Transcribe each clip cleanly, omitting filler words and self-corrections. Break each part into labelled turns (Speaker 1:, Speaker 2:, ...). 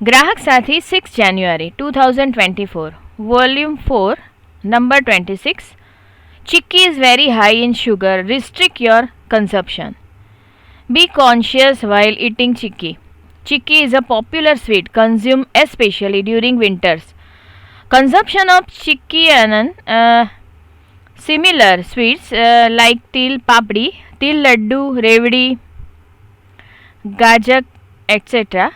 Speaker 1: Grahak Sathi, 6 January 2024, Volume 4, Number 26. Chikki is very high in sugar. Restrict your consumption. Be conscious while eating chikki. Chikki is a popular sweet consumed especially during winters. Consumption of chikki and similar sweets like til papdi, til laddu, revdi, gajak, etc.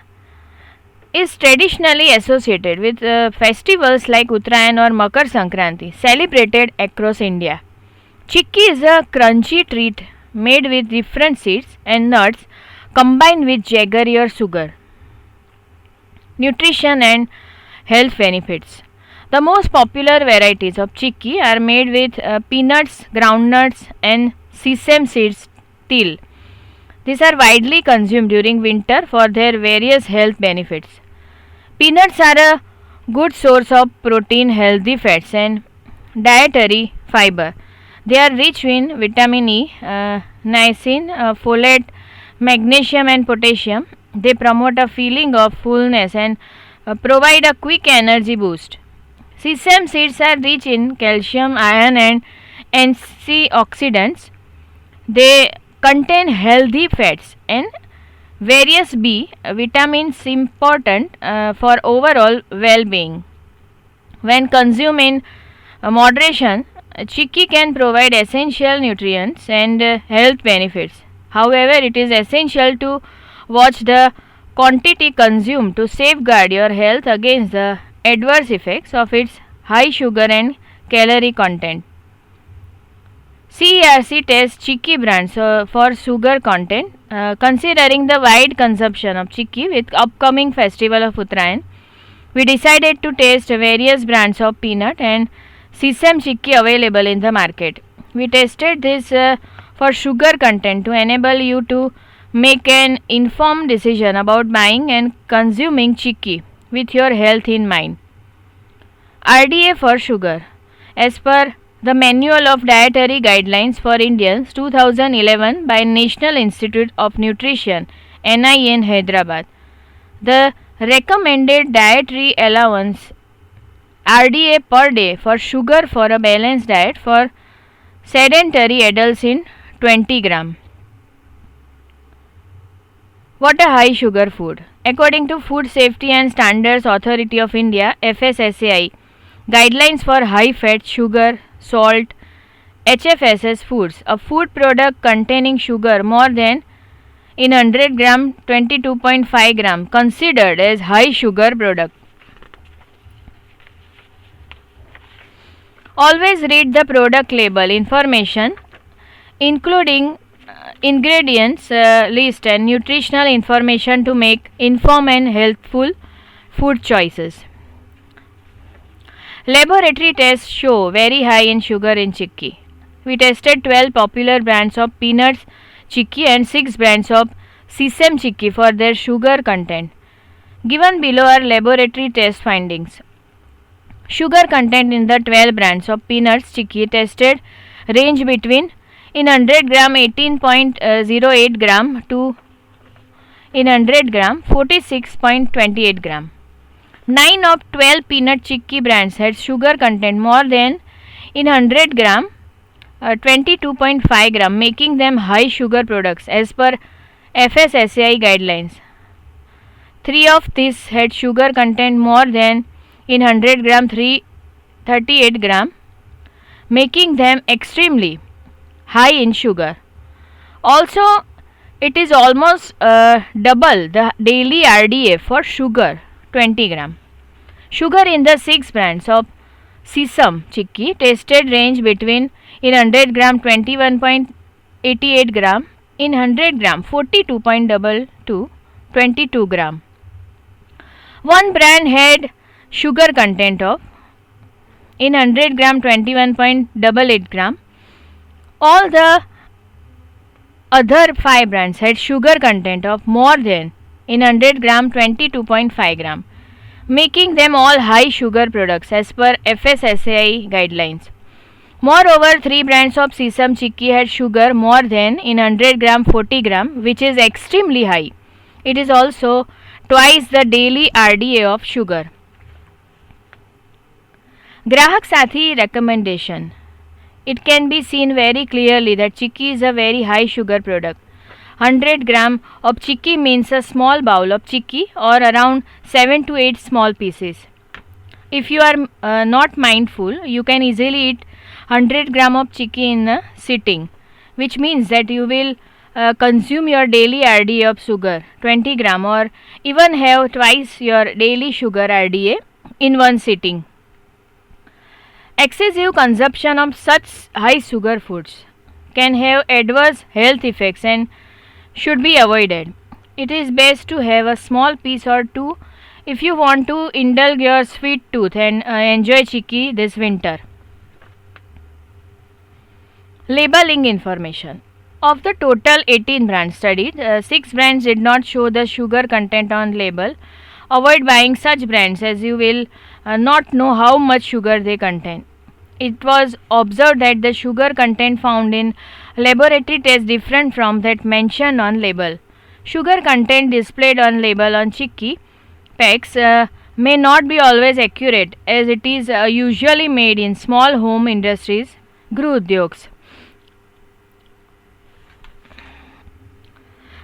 Speaker 1: is traditionally associated with festivals like Uttarayan or Makar Sankranti celebrated across India. Chikki is a crunchy treat made with different seeds and nuts combined with jaggery or sugar. Nutrition and health benefits. The most popular varieties of chikki are made with peanuts, groundnuts and sesame seeds, til. These are widely consumed during winter for their various health benefits. Peanuts are a good source of protein, healthy fats and dietary fiber. They are rich in vitamin E, niacin, folate, magnesium and potassium. They promote a feeling of fullness and provide a quick energy boost. Sesame seeds are rich in calcium, iron and antioxidants. They contain healthy fats and various B vitamins important for overall well-being. When consumed in moderation, chikki can provide essential nutrients and health benefits. However, it is essential to watch the quantity consumed to safeguard your health against the adverse effects of its high sugar and calorie content. CERC tests chikki brands for sugar content. Considering the wide consumption of chikki with upcoming festival of Uttarayan, we decided to test various brands of peanut and sesame chikki available in the market. We tested this for sugar content to enable you to make an informed decision about buying and consuming chikki with your health in mind. RDA for sugar. As per the Manual of Dietary Guidelines for Indians 2011 by National Institute of Nutrition NI in Hyderabad, the recommended dietary allowance RDA per day for sugar for a balanced diet for sedentary adults in 20 gram. What a high sugar food. According to Food Safety and Standards Authority of India FSSAI, guidelines for high fat, sugar, salt, HFSS foods, a food product containing sugar more than in 100 gram 22.5 gram considered as high sugar product. Always read the product label information including ingredients list and nutritional information to make informed and healthful food choices. Laboratory tests show very high in sugar in chikki. We tested 12 popular brands of peanuts chikki and 6 brands of sesame chikki for their sugar content. Given below are laboratory test findings. Sugar content in the 12 brands of peanuts chikki tested range between in 100 gram 18.08 gram to in 100 gram 46.28 gram. 9 of 12 peanut chikki brands had sugar content more than in 100 gram 22.5 gram, making them high sugar products as per FSSAI guidelines. 3 of these had sugar content more than in 100 gram 38 gram, making them extremely high in sugar. Also, it is almost double the daily RDA for sugar 20 gram. Sugar in the 6 brands of sesame chikki tested range between in 100 gram 21.88 gram, in 100 gram 42.22 22 gram. One brand had sugar content of in 100 gram 21.88 gram. All the other 5 brands had sugar content of more than in 100 gram 22.5 gram, making them all high sugar products as per FSSAI guidelines. Moreover, 3 brands of sesame chikki had sugar more than in 100 gram 40 gram, which is extremely high. It is also twice the daily RDA of sugar. Grahak Sathi recommendation. It can be seen very clearly that Chikki is a very high sugar product. 100 gram of Chikki means a small bowl of Chikki or around 7 to 8 small pieces. If you are not mindful, you can easily eat 100 gram of Chikki in a sitting, which means that you will consume your daily RDA of sugar 20 gram or even have twice your daily sugar RDA in one sitting. Excessive consumption of such high sugar foods can have adverse health effects and should be avoided. It is best to have a small piece or two if you want to indulge your sweet tooth and enjoy Chikki this winter. Labeling information. Of the total 18 brands studied, 6 brands did not show the sugar content on label. Avoid buying such brands as you will not know how much sugar they contain. It was observed that the sugar content found in laboratory tests different from that mentioned on label. Sugar content displayed on label on Chikki packs may not be always accurate as it is usually made in small home industries, Gru Udyogs.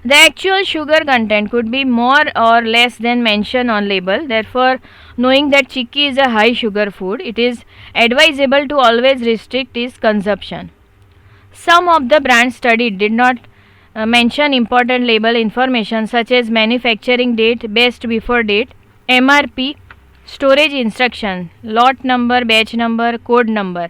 Speaker 1: The actual sugar content could be more or less than mentioned on label. Therefore, knowing that Chikki is a high sugar food, it is advisable to always restrict its consumption. Some of the brands studied did not mention important label information such as manufacturing date, best before date, MRP, storage instruction, lot number, batch number, code number,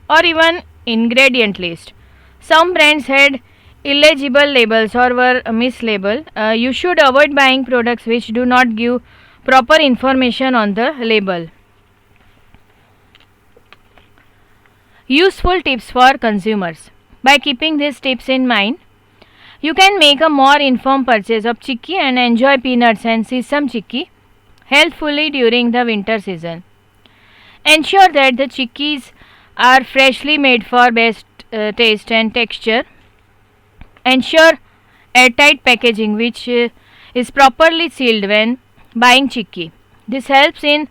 Speaker 1: or even ingredient list. Some brands had illegible labels or were mislabeled. You should avoid buying products which do not give proper information on the label. Useful tips for consumers. By keeping these tips in mind, you can make a more informed purchase of Chikki and enjoy peanuts and sesame Chikki healthfully during the winter season. Ensure that the Chikkis are freshly made for best taste and texture. Ensure airtight packaging which is properly sealed when buying Chikki. This helps in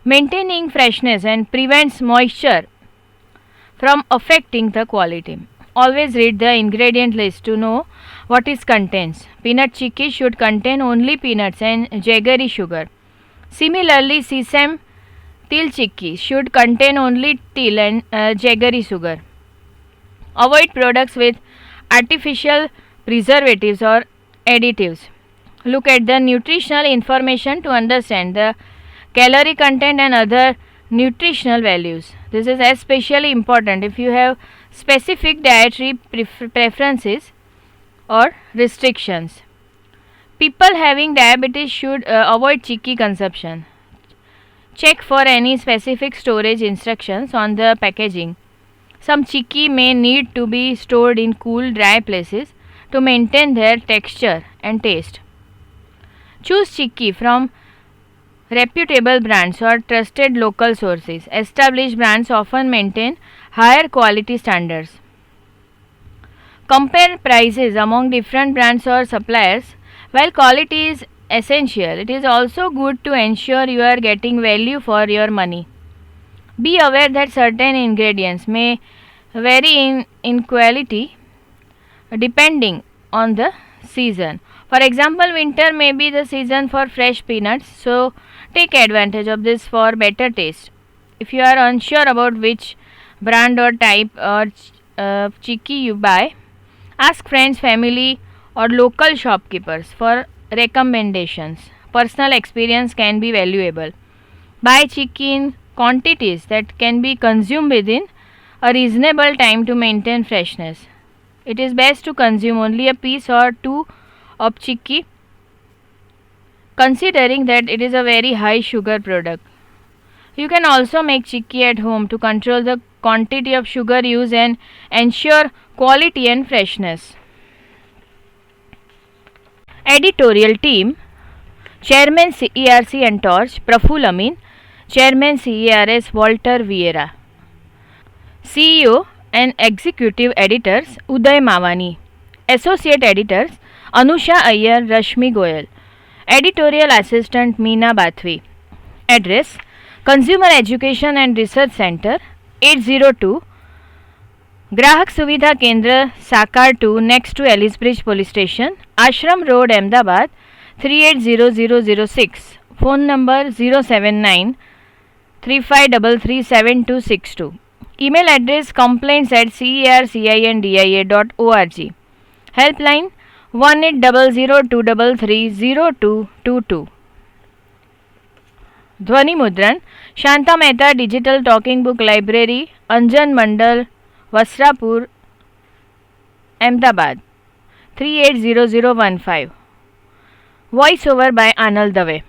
Speaker 1: maintaining freshness and prevents moisture from affecting the quality. Always read the ingredient list to know what it contains. Peanut Chikki should contain only peanuts and jaggery sugar. Similarly, sesame til Chikki should contain only til and jaggery sugar. Avoid products with artificial preservatives or additives. Look at the nutritional information to understand the calorie content and other nutritional values. This is especially important if you have specific dietary preferences or restrictions. People having diabetes should avoid Chikki consumption. Check for any specific storage instructions on the packaging. Some Chikki may need to be stored in cool, dry places to maintain their texture and taste. Choose Chikki from reputable brands or trusted local sources. Established brands often maintain higher quality standards. Compare prices among different brands or suppliers. While quality is essential, it is also good to ensure you are getting value for your money. Be aware that certain ingredients may vary in quality depending on the season. For example, winter may be the season for fresh peanuts, so take advantage of this for better taste. If you are unsure about which brand or type or Chikki you buy, ask friends, family, or local shopkeepers for recommendations. Personal experience can be valuable. Buy Chikki in quantities that can be consumed within a reasonable time to maintain freshness. It is best to consume only a piece or two of Chikki, considering that it is a very high sugar product. You can also make Chikki at home to control the quantity of sugar used and ensure quality and freshness. Editorial team: Chairman CERC and Torch Praful Amin, Chairman CERS Walter Vieira, CEO and Executive Editors Uday Mawani, Associate Editors Anusha Iyer, Rashmi Goyal, Editorial Assistant Meena Bathvi. Address: Consumer Education and Research Center, 802 Grahak Suvidha Kendra, Sakar 2, next to Ellisbridge Police Station, Ashram Road, Ahmedabad 380006. Phone number 079 35337262. Email address complaints@cercindia.org. Helpline 1800-233-0222. ध्वनि मुद्रण Shanta Mehta digital talking book library, Anjan Mandal, Vastrapur, Ahmedabad 380015. Voice over by आनल दवे.